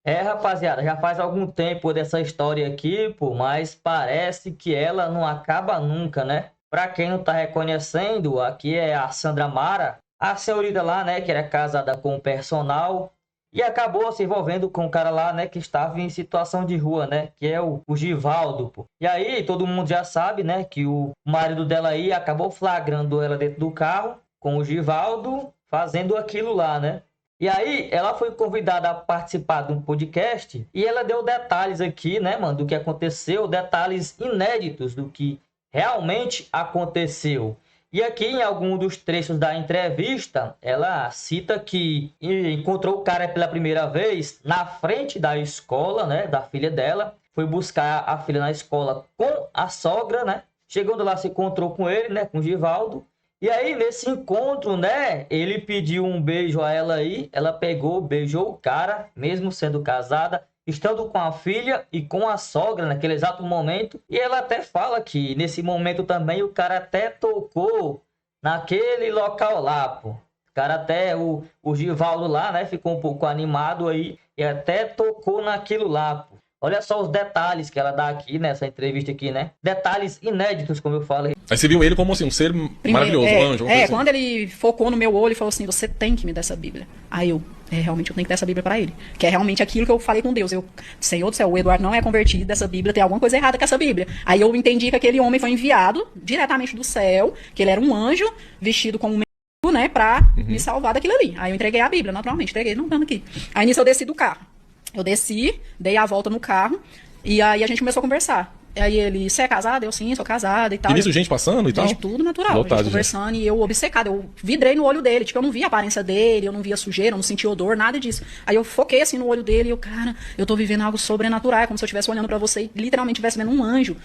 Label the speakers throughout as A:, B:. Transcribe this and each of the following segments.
A: É, rapaziada, já faz algum tempo dessa história aqui, pô, mas parece que ela não acaba nunca, né? Pra quem não tá reconhecendo, aqui é a Sandra Mara, a senhorita lá, né, que era casada com o personal e acabou se envolvendo com o cara lá, né, que estava em situação de rua, né, que é o Givaldo, pô. E aí, todo mundo já sabe, né, que o marido dela aí acabou flagrando ela dentro do carro com o Givaldo fazendo aquilo lá, né? E aí, ela foi convidada a participar de um podcast e ela deu detalhes aqui, né, mano, do que aconteceu, detalhes inéditos do que realmente aconteceu. E aqui, em algum dos trechos da entrevista, ela cita que encontrou o cara pela primeira vez na frente da escola, né, da filha dela. Foi buscar a filha na escola com a sogra, né? Chegando lá, se encontrou com ele, né, com o Givaldo. E aí, nesse encontro, né, ele pediu um beijo a ela aí, ela pegou, beijou o cara, mesmo sendo casada, estando com a filha e com a sogra naquele exato momento. E ela até fala que nesse momento também o cara até tocou naquele local lá, pô. O cara até, o Givaldo lá, né, ficou um pouco animado aí e até tocou naquilo lá, pô. Olha só os detalhes que ela dá aqui nessa entrevista aqui, né? Detalhes inéditos, como eu falei.
B: Aí você viu ele como assim, um ser
C: Primeiro,
B: maravilhoso, um anjo, uma coisa assim.
C: quando ele focou no meu olho e falou assim, você tem que me dar essa Bíblia. Aí eu, realmente eu tenho que dar essa Bíblia pra ele. Que é realmente aquilo que eu falei com Deus. Eu, Senhor do céu, o Eduardo não é convertido dessa Bíblia, tem alguma coisa errada com essa Bíblia. Aí eu entendi que aquele homem foi enviado diretamente do céu, que ele era um anjo vestido como um menino, né, pra me salvar daquilo ali. Aí eu entreguei a Bíblia, naturalmente, entreguei, não dando aqui. Aí nisso eu desci do carro. Eu desci, dei a volta no carro, e aí a gente começou a conversar. Aí ele, você é casada? Eu, sim, sou casada e tal.
B: E nisso gente passando e tal?
C: Gente, tudo natural.
B: Lotado,
C: a gente conversando e eu obcecada. Eu vidrei no olho dele. Tipo, eu não via a aparência dele, eu não via sujeira, eu não sentia odor, nada disso. Aí eu foquei assim no olho dele e eu, cara, eu tô vivendo algo sobrenatural. É como se eu estivesse olhando pra você e literalmente estivesse vendo um anjo.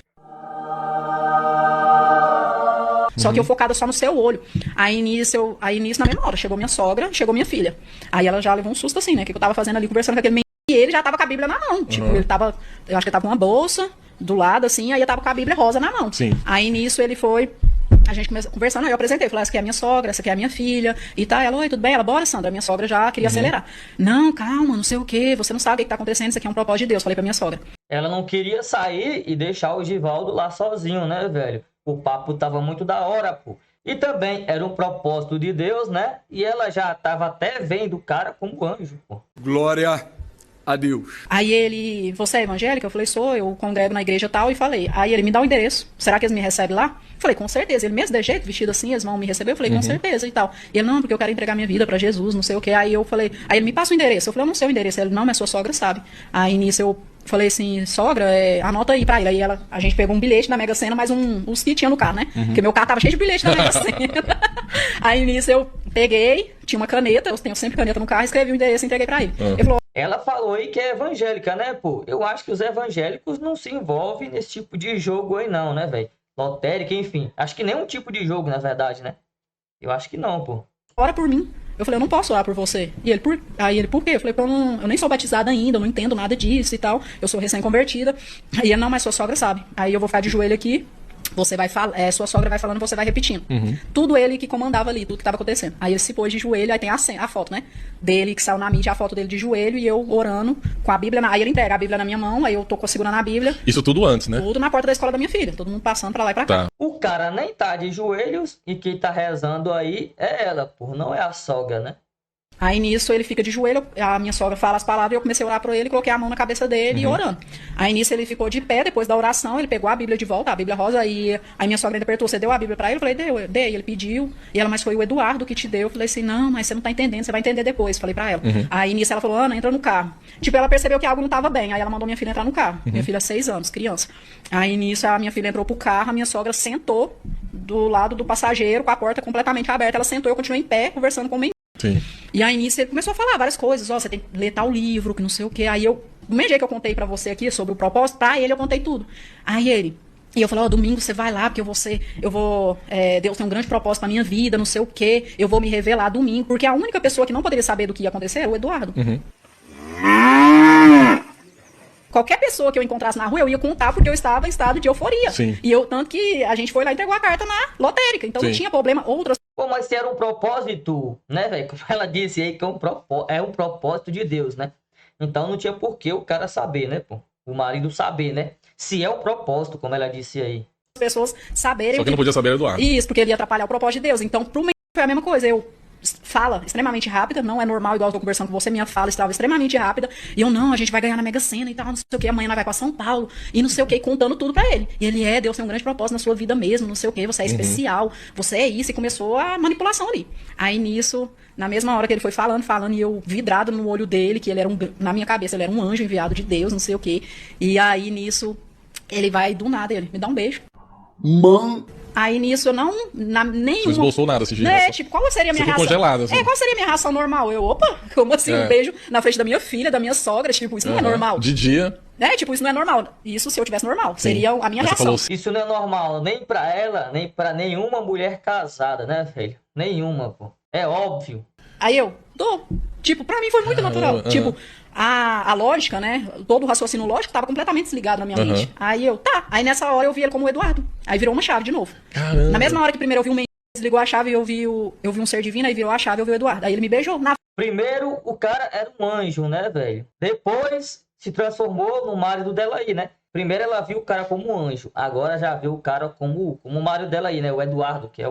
C: Só que eu focada só no seu olho. Aí nisso, na mesma hora, chegou minha sogra, chegou minha filha. Aí ela já levou um susto assim, né? Que eu tava fazendo ali, conversando com aquele menino. E ele já tava com a Bíblia na mão. Tipo, ele tava, eu acho que ele tava com uma bolsa do lado, assim, aí eu tava com a Bíblia rosa na mão.
B: Sim.
C: Aí nisso ele foi, a gente começou conversando, aí eu apresentei, falei, essa aqui é a minha sogra, essa aqui é a minha filha, e tá, ela, oi, tudo bem? Ela, bora, Sandra, a minha sogra já queria acelerar. Não, calma, não sei o quê, você não sabe o que tá acontecendo, isso aqui é um propósito de Deus, falei pra minha sogra.
A: Ela não queria sair e deixar o Givaldo lá sozinho, né, velho? O papo tava muito da hora, pô. E também era um propósito de Deus, né? E ela já tava até vendo o cara como anjo, pô.
D: Glória a Deus.
C: Aí ele, você é evangélica? Eu falei, sou, eu congrego na igreja tal, e falei. Aí ele, me dá o endereço, será que eles me recebem lá? Eu falei, com certeza. Ele, mesmo de jeito, vestido assim, eles vão me receber? Eu falei, com certeza e tal. E ele, não, porque eu quero entregar minha vida pra Jesus, não sei o quê. Aí eu falei, aí ele me passa o endereço. Eu falei, eu não sei o endereço. Ele, não, mas sua sogra sabe. Aí nisso eu falei assim, sogra, anota aí pra ele. Aí a gente pegou um bilhete da Mega Sena, mais uns que tinha no carro, né? Porque meu carro tava cheio de bilhete da Mega Sena. Aí nisso eu peguei, tinha uma caneta, eu tenho sempre caneta no carro, escrevi o endereço e entreguei pra ele. Ele falou,
A: Ela falou aí que é evangélica, né, pô? Eu acho que os evangélicos não se envolvem nesse tipo de jogo aí, não, né, velho? Lotérica, enfim. Acho que nenhum tipo de jogo, na verdade, né? Eu acho que não, pô.
C: ora por mim. Eu falei, eu não posso orar por você. E ele, aí ele, por quê? Eu falei, eu nem sou batizada ainda, eu não entendo nada disso e tal. Eu sou recém-convertida. Aí ele, não, mas sua sogra sabe. Aí eu vou ficar de joelho aqui. Você vai falar, sua sogra vai falando, você vai repetindo. Tudo ele que comandava ali, tudo que estava acontecendo. Aí ele se pôs de joelho, aí tem a foto, né? Dele, que saiu na mídia, a foto dele de joelho, e eu orando com a Bíblia. Aí ele entrega a Bíblia na minha mão, aí eu tô segurando a Bíblia.
B: Isso tudo antes, né?
C: Tudo na porta da escola da minha filha. Todo mundo passando pra lá e pra cá.
B: Tá.
A: O cara nem tá de joelhos e quem tá rezando aí é ela, pô. Não é a sogra, né?
C: Aí nisso ele fica de joelho, a minha sogra fala as palavras e eu comecei a orar por ele, coloquei a mão na cabeça dele e orando. Aí nisso ele ficou de pé, depois da oração, ele pegou a Bíblia de volta, a Bíblia rosa, e aí minha sogra ainda perguntou, você deu a Bíblia pra ele? Eu falei, dei, ele pediu, e ela, mas foi o Eduardo que te deu. Eu falei assim, não, mas você não tá entendendo, você vai entender depois, falei pra ela. Aí nisso ela falou, Ana, entra no carro. Tipo, ela percebeu que algo não tava bem, aí ela mandou minha filha entrar no carro. Minha filha, 6 anos, criança. Aí nisso a minha filha entrou pro carro, a minha sogra sentou do lado do passageiro, com a porta completamente aberta, ela sentou, eu continuei em pé, conversando com o menino.
B: Sim.
C: E aí nisso ele começou a falar várias coisas, você tem que ler tal livro, que não sei o quê. Aí eu, do mesmo jeito que eu contei pra você aqui sobre o propósito, pra ele eu contei tudo. Aí ele, e eu falei, domingo você vai lá, porque Deus tem um grande propósito na minha vida, não sei o quê, eu vou me revelar domingo, porque a única pessoa que não poderia saber do que ia acontecer era o Eduardo. Qualquer pessoa que eu encontrasse na rua, eu ia contar porque eu estava em estado de euforia.
B: Sim.
C: E tanto que a gente foi lá e entregou a carta na lotérica, então
B: Sim.
C: não tinha problema. Outras
A: Pô, mas se era um propósito, né, velho? Como ela disse aí, que é um propósito de Deus, né? Então não tinha por que o cara saber, né, pô? O marido saber, né? Se é o propósito, como ela disse aí.
C: As pessoas saberem.
B: Só que não podia saber Eduardo.
C: Isso, porque ele ia atrapalhar o propósito de Deus. Então, pro menino foi a mesma coisa. Eu fala extremamente rápida, não é normal, igual eu tô conversando com você, minha fala estava extremamente rápida, e eu, não, a gente vai ganhar na Mega Sena e tal, não sei o que, amanhã nós vai pra São Paulo, e não sei o que, contando tudo pra ele. E ele, Deus tem um grande propósito na sua vida mesmo, não sei o que, você é especial, você é isso, e começou a manipulação ali. Aí nisso, na mesma hora que ele foi falando, e eu vidrado no olho dele, que ele era na minha cabeça, ele era um anjo enviado de Deus, não sei o que, e aí nisso, ele vai do nada, ele me dá um beijo. Aí nisso eu não, nenhuma...
B: Não esboçou nada esse dia.
C: Né? Tipo, qual seria a minha reação?
B: Congelada, assim.
C: Qual seria a minha reação normal? Eu, opa, como assim? Um beijo na frente da minha filha, da minha sogra, tipo, isso não é normal.
B: De dia.
C: Tipo, isso não é normal. Isso se eu tivesse normal, seria a minha reação.
B: Falou...
A: Isso não é normal, nem pra ela, nem pra nenhuma mulher casada, né, filho? Nenhuma, pô. É óbvio.
C: Aí eu, tipo, pra mim foi muito natural. Tipo, a lógica, né? Todo o raciocínio lógico tava completamente desligado na minha mente. Aí eu, Aí nessa hora eu vi ele como o Eduardo. Aí virou uma chave de novo.
B: Caramba.
C: Na mesma hora que primeiro eu vi um menino, desligou a chave e eu vi um ser divino, aí virou a chave e eu vi o Eduardo. Aí ele me beijou.
A: Primeiro, o cara era um anjo, né, velho? Depois se transformou no marido dela aí, né? Primeiro ela viu o cara como um anjo. Agora já viu o cara como o marido dela aí, né? O Eduardo, que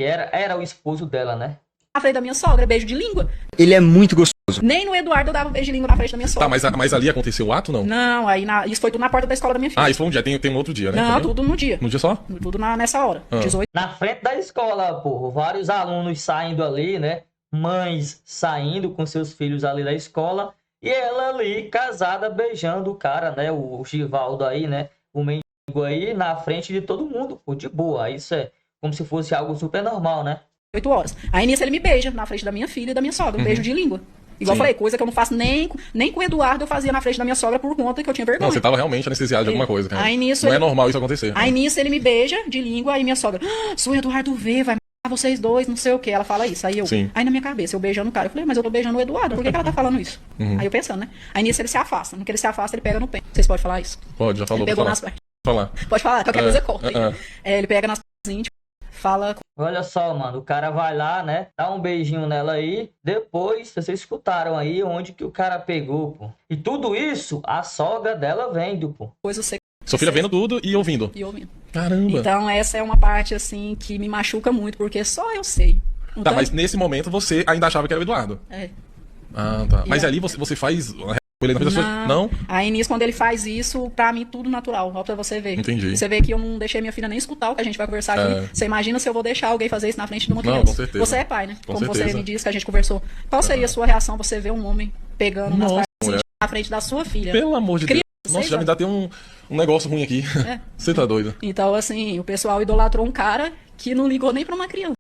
A: era o esposo dela, né?
C: Na frente da minha sogra, beijo de língua.
E: Ele é muito gostoso.
C: Nem no Eduardo eu dava beijo de língua na frente da minha sogra.
B: Tá, mas ali aconteceu o ato, não?
C: Não, aí isso foi tudo na porta da escola da minha filha.
B: Ah, isso foi um dia, tem um outro dia, né?
C: Não,
B: também?
C: tudo no dia.
B: No dia só?
C: Tudo nessa hora, 18.
A: Na frente da escola, pô, vários alunos saindo ali, né? Mães saindo com seus filhos ali da escola. E ela ali, casada, beijando o cara, né? O Givaldo aí, né? O mendigo aí, na frente de todo mundo, pô, de boa. Isso é como se fosse algo super normal, né?
C: 8 horas. Aí nisso ele me beija na frente da minha filha e da minha sogra. Um beijo de língua. Igual eu falei, coisa que eu não faço nem com o Eduardo, eu fazia na frente da minha sogra por conta que eu tinha vergonha.
B: Não, você tava realmente anestesiado de alguma coisa, cara.
C: Aí nisso
B: não é normal isso acontecer.
C: Aí nisso ele me beija de língua, aí minha sogra, se o Eduardo vê, vai matar vocês dois, não sei o que. Ela fala isso. Aí eu, aí na minha cabeça, eu beijando o cara. Eu falei, mas eu tô beijando o Eduardo, por que ela tá falando isso? Aí eu pensando, né? Aí nisso ele se afasta. No que ele se afasta, ele pega no pé. Vocês podem falar isso?
B: Pode, já falou.
C: Ele pegou nas partes.
B: Falar.
C: Pode falar, qualquer coisa corta. Ele pega nas partes íntimas, fala.
A: Olha só, mano, o cara vai lá, né? Dá um beijinho nela aí. Depois, vocês escutaram aí onde que o cara pegou, pô. E tudo isso, a sogra dela vendo, pô.
C: Coisa seca.
B: Sua filha vendo tudo e ouvindo. Caramba.
C: Então essa é uma parte, assim, que me machuca muito, porque só eu sei. Então...
B: Tá, mas nesse momento você ainda achava que era o Eduardo. Ah, tá. Mas ali você faz... Ele não?
C: Aí nisso, quando ele faz isso, pra mim tudo natural, ó, pra você ver.
B: Entendi.
C: Você vê que eu não deixei minha filha nem escutar o que a gente vai conversar aqui. Você imagina se eu vou deixar alguém fazer isso na frente de uma criança?
B: Não, com certeza.
C: Você é pai, né?
B: Com
C: Como
B: certeza.
C: você me disse que a gente conversou. Qual seria a sua reação você ver um homem pegando nas partes na frente da sua filha?
B: Pelo amor de Deus. Nossa, já me dá até um negócio ruim aqui. Você tá doido.
C: Então, assim, o pessoal idolatrou um cara que não ligou nem pra uma criança.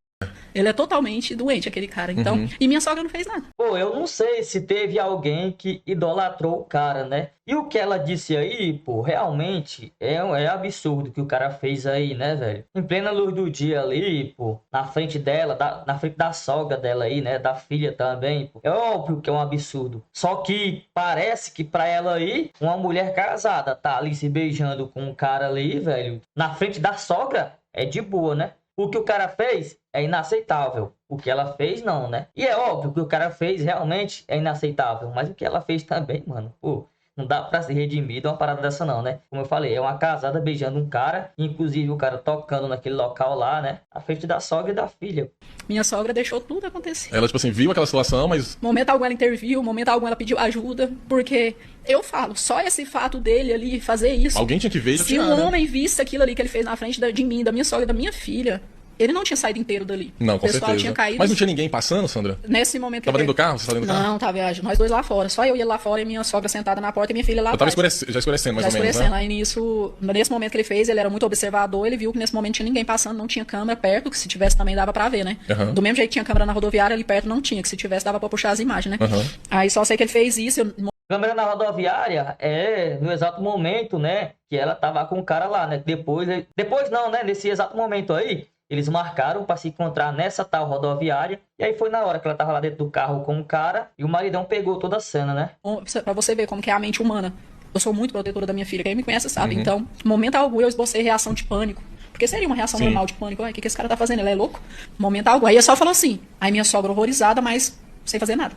C: Ele é totalmente doente, aquele cara. Então, e minha sogra não fez nada.
A: Pô, eu não sei se teve alguém que idolatrou o cara, né? E o que ela disse aí, pô, realmente é absurdo o que o cara fez aí, né, velho? Em plena luz do dia ali, pô, na frente dela, na frente da sogra dela aí, né? Da filha também, pô. É óbvio que é um absurdo. Só que parece que pra ela aí, uma mulher casada tá ali se beijando com um cara ali, velho, na frente da sogra, é de boa, né? O que o cara fez é inaceitável. O que ela fez, não, né? E é óbvio que o cara fez realmente é inaceitável. Mas o que ela fez também, mano, pô, não dá pra se redimir de uma parada dessa não, né? Como eu falei, é uma casada beijando um cara, inclusive o cara tocando naquele local lá, né? À frente da sogra e da filha.
C: Minha sogra deixou tudo acontecer.
B: Ela, tipo assim, viu aquela situação, mas...
C: Momento algum ela interviu, momento algum ela pediu ajuda, porque eu falo, só esse fato dele ali fazer isso...
B: Alguém tinha que ver e
C: se um homem visse aquilo ali que ele fez na frente de mim, da minha sogra e da minha filha... Ele não tinha saído inteiro dali.
B: Não, com
C: o pessoal
B: certeza.
C: Tinha caído.
B: Mas não tinha ninguém passando, Sandra?
C: Nesse momento
B: Tava dentro do carro? Você tava dentro do carro?
C: Não, tava viagem. Nós dois lá fora. Só eu ia lá fora e minha sogra sentada na porta e minha filha lá
B: tava
C: atrás.
B: já escurecendo, mais
C: já
B: ou menos,
C: escurecendo.
B: né?
C: Aí nesse momento que ele fez, ele era muito observador, ele viu que nesse momento tinha ninguém passando, não tinha câmera perto, que se tivesse também dava pra ver, né? Do mesmo jeito que tinha câmera na rodoviária, ali perto não tinha, que se tivesse dava pra puxar as imagens, né? Aí só sei que ele fez isso...
A: Câmera na rodoviária é no exato momento, né? Que ela tava com o cara lá, né? Depois não, né? Nesse exato momento aí, eles marcaram para se encontrar nessa tal rodoviária. E aí foi na hora que ela tava lá dentro do carro com o cara. E o maridão pegou toda a cena, né?
C: Pra você ver como que é a mente humana. Eu sou muito protetora da minha filha. Quem me conhece sabe. Então, momento algum eu esbocei reação de pânico. Porque seria uma reação normal de pânico. O que esse cara tá fazendo? Ele é louco? Momento algum. Aí eu só falou assim. Aí minha sogra horrorizada, mas sem fazer nada.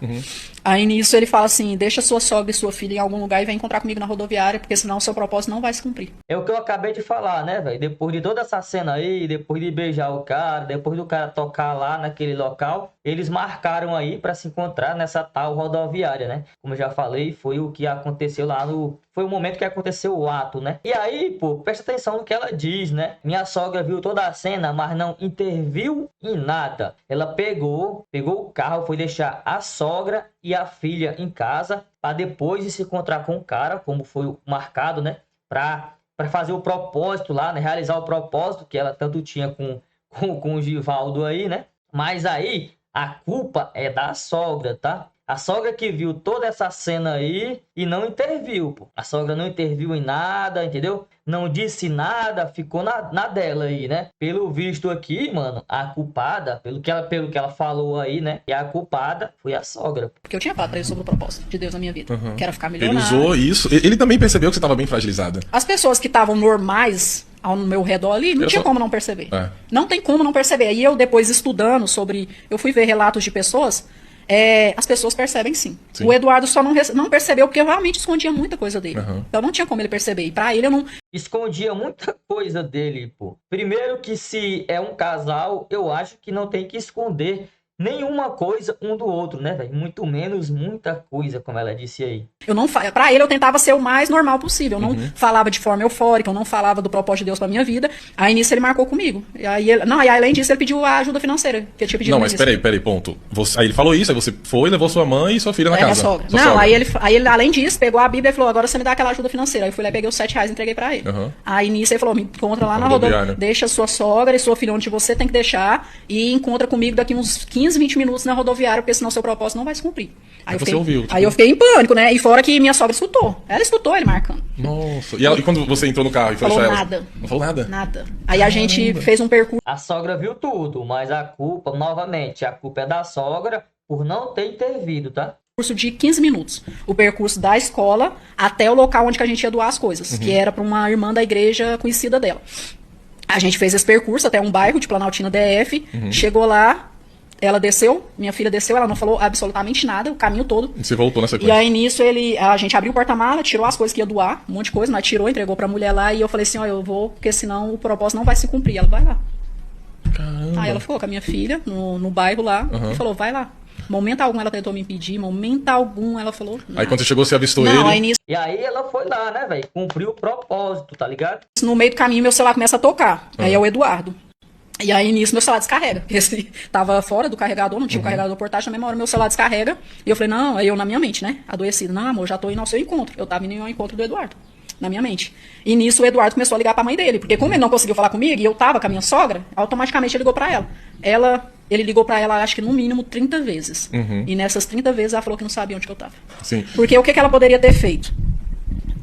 C: Aí nisso ele fala assim, deixa sua sogra e sua filha em algum lugar e vem encontrar comigo na rodoviária, porque senão o seu propósito não vai se cumprir.
A: É o que eu acabei de falar, né, velho? Depois de toda essa cena aí, depois de beijar o cara, depois do cara tocar lá naquele local, eles marcaram aí pra se encontrar nessa tal rodoviária, né? Como eu já falei, foi o que aconteceu lá no... Foi o momento que aconteceu o ato, né? E aí, pô, presta atenção no que ela diz, né? Minha sogra viu toda a cena, mas não interviu em nada. Ela pegou o carro, foi deixar a sogra e a filha em casa para depois de se encontrar com o cara, como foi marcado, né? Para fazer o propósito lá, né? Realizar o propósito que ela tanto tinha com o Givaldo aí, né? Mas aí a culpa é da sogra, tá? A sogra que viu toda essa cena aí e não interviu, pô. A sogra não interviu em nada, entendeu? Não disse nada, ficou na dela aí, né? Pelo visto aqui, mano, a culpada, pelo que ela falou aí, né? E a culpada foi a sogra.
C: Porque eu tinha falado pra ele sobre o propósito de Deus na minha vida. Que era ficar milionário.
B: Ele usou isso. Ele também percebeu que você estava bem fragilizada.
C: As pessoas que estavam normais ao meu redor ali, não tinha como não perceber. Não tem como não perceber. Aí eu depois estudando sobre... Eu fui ver relatos de pessoas... as pessoas percebem sim. O Eduardo só não percebeu porque eu realmente escondia muita coisa dele. Então não tinha como ele perceber. E pra ele eu não...
A: Escondia muita coisa dele, pô. Primeiro que se é um casal, eu acho que não tem que esconder nenhuma coisa um do outro, né, velho? Muito menos muita coisa, como ela disse aí.
C: Pra ele eu tentava ser o mais normal possível. Eu não falava de forma eufórica, eu não falava do propósito de Deus pra minha vida. Aí nisso ele marcou comigo. E aí além disso ele pediu a ajuda financeira. Que eu tinha pedido.
B: Não, mas peraí, ponto. Aí ele falou isso, aí você foi, levou sua mãe e sua filha na casa.
C: Minha sogra. Não, aí ele, além disso, pegou a Bíblia e falou, agora você me dá aquela ajuda financeira. Aí eu fui lá e peguei os R$7 e entreguei pra ele. Aí nisso ele falou, me encontra lá na rodoviária. Deixa sua sogra e sua filha onde você tem que deixar e encontra comigo daqui uns 15, 20 minutos na rodoviária, porque senão seu propósito não vai se cumprir. Aí
B: você ouviu. Tipo...
C: Aí eu fiquei em pânico, né? E fora que minha sogra escutou. Ela escutou ele marcando.
B: Nossa. E quando você entrou no carro e foi
C: falou
B: deixar
C: nada.
B: Ela? Não falou nada?
C: Nada. Aí a gente fez um percurso.
A: A sogra viu tudo, mas a culpa, novamente, a culpa é da sogra por não ter intervido, tá?
C: Percurso de 15 minutos. O percurso da escola até o local onde que a gente ia doar as coisas, que era para uma irmã da igreja conhecida dela. A gente fez esse percurso até um bairro de Planaltina DF, chegou lá, ela desceu, minha filha desceu, ela não falou absolutamente nada, o caminho todo.
B: E você voltou nessa coisa.
C: E aí nisso a gente abriu o porta-mala, tirou as coisas que ia doar, um monte de coisa, mas tirou, entregou pra mulher lá e eu falei assim, ó, eu vou, porque senão o propósito não vai se cumprir. Ela vai lá.
B: Caramba.
C: Aí ela ficou com a minha filha no bairro lá e falou, vai lá. Momento algum ela tentou me impedir, momento algum ela falou... Não.
B: Aí quando você chegou, você avistou
C: não,
B: ele?
C: Aí nisso...
A: E aí ela foi lá, né, velho? Cumpriu o propósito, tá ligado?
C: No meio do caminho meu celular começa a tocar. Aí é o Eduardo. E aí nisso meu celular descarrega. Esse tava fora do carregador, não tinha o carregador portátil, na mesma hora meu celular descarrega. E eu falei, não, aí eu na minha mente, né? Adoecida, não, amor, já tô indo ao seu encontro. Eu tava indo ao encontro do Eduardo, na minha mente. E nisso o Eduardo começou a ligar pra mãe dele, porque como ele não conseguiu falar comigo e eu tava com a minha sogra, automaticamente ele ligou pra ela. Ele ligou pra ela, acho que no mínimo 30 vezes. E nessas 30 vezes ela falou que não sabia onde que eu tava.
B: Sim.
C: Porque o que ela poderia ter feito?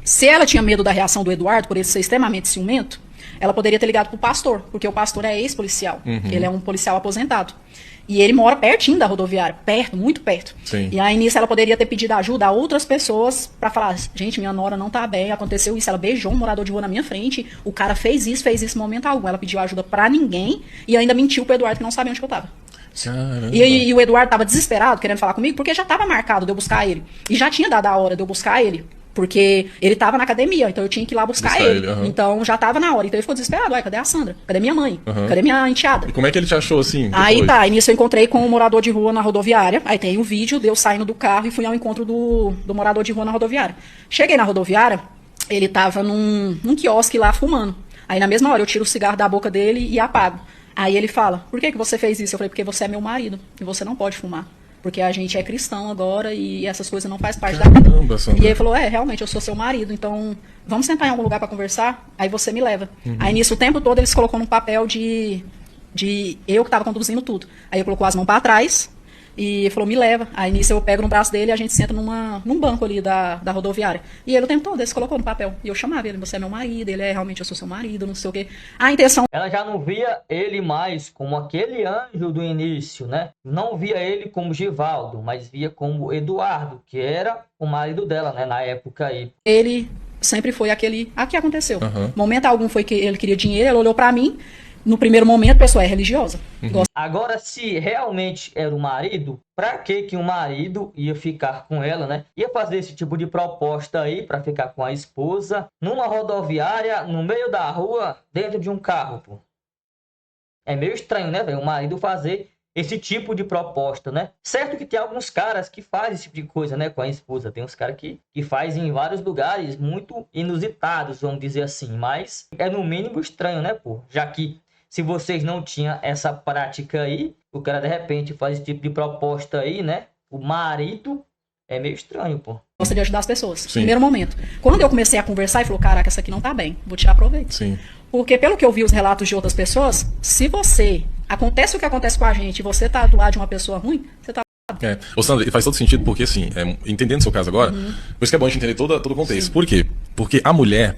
C: Se ela tinha medo da reação do Eduardo, por ele ser extremamente ciumento, ela poderia ter ligado pro pastor, porque o pastor é ex-policial. Ele é um policial aposentado. E ele mora pertinho da rodoviária, perto, muito perto.
B: Sim.
C: E aí nisso ela poderia ter pedido ajuda a outras pessoas pra falar, gente, minha nora não tá bem, aconteceu isso, ela beijou um morador de rua na minha frente, o cara fez isso em momento algum. Ela pediu ajuda pra ninguém e ainda mentiu pro Eduardo que não sabia onde que eu tava. E o Eduardo tava desesperado, querendo falar comigo, porque já tava marcado de eu buscar ele. E já tinha dado a hora de eu buscar ele. Porque ele tava na academia, então eu tinha que ir lá buscar ele. Então já tava na hora. Então ele ficou desesperado. Ué, cadê a Sandra? Cadê minha mãe? Cadê minha enteada?
B: E como é que ele te achou assim? Depois?
C: Aí tá, aí nisso eu encontrei com um morador de rua na rodoviária. Aí tem um vídeo de eu saindo do carro e fui ao encontro do morador de rua na rodoviária. Cheguei na rodoviária, ele tava num quiosque lá fumando. Aí na mesma hora eu tiro o cigarro da boca dele e apago. Aí ele fala, por que você fez isso? Eu falei, porque você é meu marido e você não pode fumar. Porque a gente é cristão agora e essas coisas não fazem parte da vida. E ele falou, realmente, eu sou seu marido, então vamos sentar em algum lugar para conversar, aí você me leva. Aí nisso, o tempo todo, ele se colocou num papel de eu que estava conduzindo tudo. Aí ele colocou as mãos para trás e falou, me leva. Aí nisso eu pego no braço dele e a gente senta num banco ali da rodoviária. E ele o tempo todo, ele se colocou no papel. E eu chamava ele, você é meu marido, ele realmente, eu sou seu marido, não sei o quê. A intenção...
A: Ela já não via ele mais como aquele anjo do início, né? Não via ele como Givaldo, mas via como Eduardo, que era o marido dela, né? Na época aí.
C: Ele sempre foi aquele... Aqui aconteceu. Momento algum foi que ele queria dinheiro, ele olhou pra mim, no primeiro momento, a pessoa é religiosa.
A: Agora, se realmente era o marido, pra que o marido ia ficar com ela, né? Ia fazer esse tipo de proposta aí pra ficar com a esposa numa rodoviária, no meio da rua, dentro de um carro, pô. É meio estranho, né, velho? O marido fazer esse tipo de proposta, né? Certo que tem alguns caras que fazem esse tipo de coisa, né, com a esposa. Tem uns caras que fazem em vários lugares muito inusitados, vamos dizer assim. Mas é no mínimo estranho, né, pô? Já que se vocês não tinham essa prática aí, o cara de repente faz esse tipo de proposta aí, né? O marido é meio estranho, pô.
C: Gosta de ajudar as pessoas.
B: Sim.
C: Primeiro momento. Quando eu comecei a conversar, ele falou, caraca, essa aqui não tá bem, vou tirar proveito.
B: Sim.
C: Porque pelo que eu vi os relatos de outras pessoas, se você acontece o que acontece com a gente e você tá do lado de uma pessoa ruim, você tá...
B: Ô Sandra, faz todo sentido porque, assim, entendendo o seu caso agora, por isso que é bom a gente entender todo o contexto. Sim. Por quê? Porque a mulher,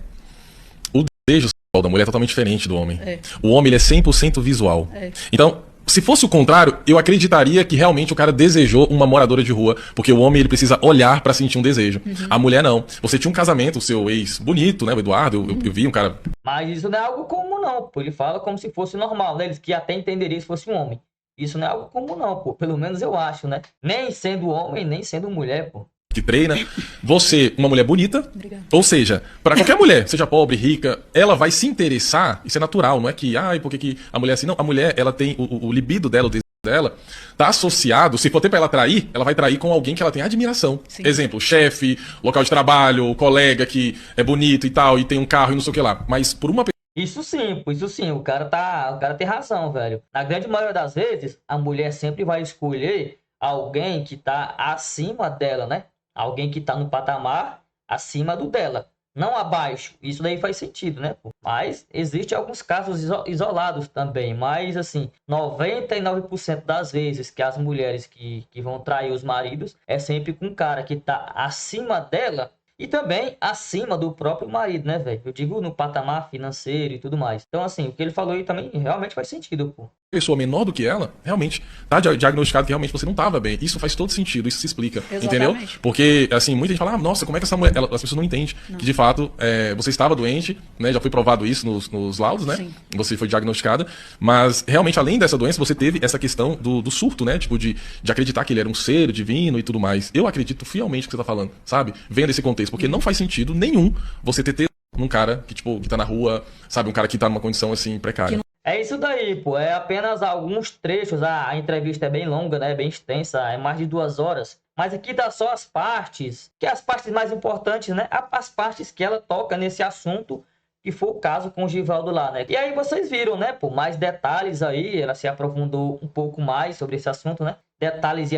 B: o desejo sexual da mulher é totalmente diferente do homem. O homem, ele é 100% visual. Então, se fosse o contrário, eu acreditaria que realmente o cara desejou uma moradora de rua, porque o homem ele precisa olhar pra sentir um desejo. A mulher não. Você tinha um casamento, o seu ex bonito, né, o Eduardo, eu vi um cara...
A: Mas isso não é algo comum não, pô. Ele fala como se fosse normal, né? Eles que até entenderiam se fosse um homem. Isso não é algo comum não, pô. Pelo menos eu acho, né? Nem sendo homem, nem sendo mulher, pô.
B: Que treina, você, uma mulher bonita,
C: Obrigada.
B: Ou seja, para qualquer mulher, seja pobre, rica, ela vai se interessar, isso é natural, não é que, por que a mulher é assim? Não, a mulher, ela tem o libido dela, o desejo dela, tá associado, se for ter pra ela trair, ela vai trair com alguém que ela tem admiração. Sim. Exemplo, chefe, local de trabalho, colega que é bonito e tal, e tem um carro e não sei o que lá. Mas por uma
A: Isso sim, o cara tem razão, velho. Na grande maioria das vezes, a mulher sempre vai escolher alguém que tá acima dela, né? Alguém que tá no patamar acima do dela, não abaixo. Isso daí faz sentido, né? Mas existem alguns casos isolados também. Mas, assim, 99% das vezes que as mulheres que vão trair os maridos é sempre com um cara que tá acima dela e também acima do próprio marido, né, velho? Eu digo no patamar financeiro e tudo mais. Então, assim, o que ele falou aí também realmente faz sentido, pô.
B: Pessoa menor do que ela, realmente, tá diagnosticado que realmente você não tava bem. Isso faz todo sentido, isso se explica. Exatamente. Entendeu? Porque, assim, muita gente fala, nossa, como é que essa mulher... as pessoas não entendem que, de fato, você estava doente, né? Já foi provado isso nos laudos, né? Sim. Você foi diagnosticada. Mas, realmente, além dessa doença, você teve essa questão do surto, né? Tipo, de acreditar que ele era um ser divino e tudo mais. Eu acredito fielmente no que você tá falando, sabe? Vendo esse contexto. Porque não faz sentido nenhum você ter num cara que, tipo, que tá na rua, sabe? Um cara que tá numa condição, assim, precária.
A: É isso daí, pô. É apenas alguns trechos. A entrevista é bem longa, né? Bem extensa. É mais de 2 horas. Mas aqui dá só as partes, que é as partes mais importantes, né? As partes que ela toca nesse assunto, que foi o caso com o Givaldo lá, né? E aí vocês viram, né? Pô, mais detalhes aí. Ela se aprofundou um pouco mais sobre esse assunto, né? Detalhes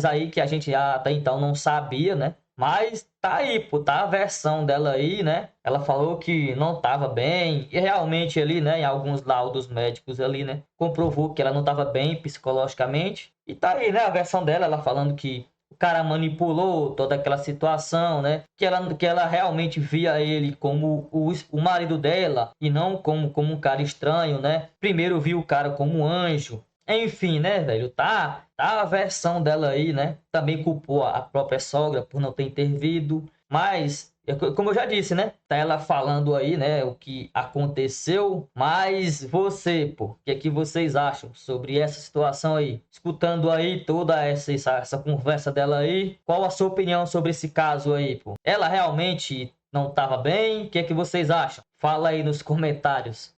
A: aí que a gente até então não sabia, né? Mas tá aí, pô, tá a versão dela aí, né? Ela falou que não tava bem, e realmente ali, né, em alguns laudos médicos ali, né, comprovou que ela não tava bem psicologicamente. E tá aí, né, a versão dela, ela falando que o cara manipulou toda aquela situação, né? Que ela realmente via ele como o marido dela e não como um cara estranho, né? Primeiro viu o cara como um anjo. Enfim, né, velho? Tá a versão dela aí, né? Também culpou a própria sogra por não ter intervido. Mas, como eu já disse, né? Tá ela falando aí, né? O que aconteceu. Mas você, pô, o que é que vocês acham sobre essa situação aí? Escutando aí toda essa conversa dela aí. Qual a sua opinião sobre esse caso aí, pô? Ela realmente não tava bem? O que é que vocês acham? Fala aí nos comentários.